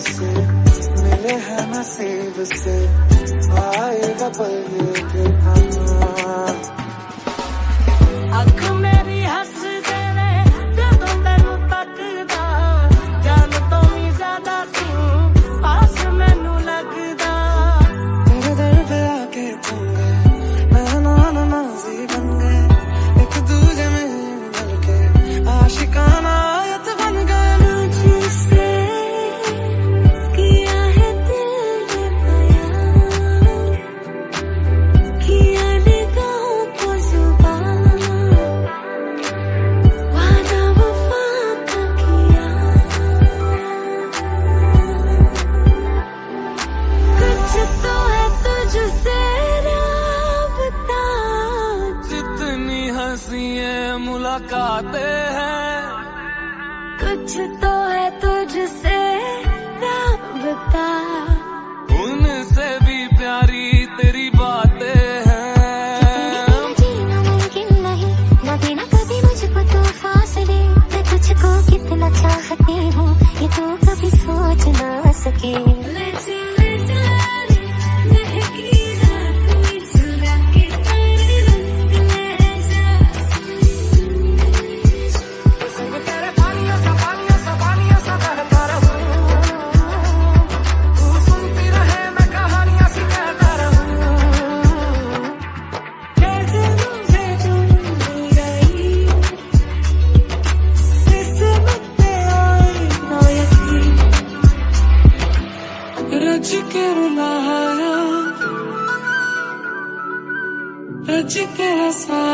मिले हैं नसीब से आएगा पल ये फिर आना। अख मेरी हस देवे जदों तैनू तकदा, जान तो भी ज्यादा तू पास मैनू लगदा। तेरे दर पे आके थम गए, नैना नमाज़ी बन गए, एक दूजे में मिल के आशिकाना आयत बन गए। मुझसे किया है दिल ने बयां, किया निगाहों को जुबान, वादा वफा का किया। कुछ तो है तुझसे राबता, जितनी हंसी मुलाकातें हैं, कुछ तो है तुझसे राबता, उनसे भी प्यारी तेरी बातें हैं। जीना मुमकिन नहीं, न देना कभी मुझको तो फासले। मैं तुझको कितना चाहती हूँ ये तू कभी सोच ना सके। रज के रुलाया, रज के हंसाया।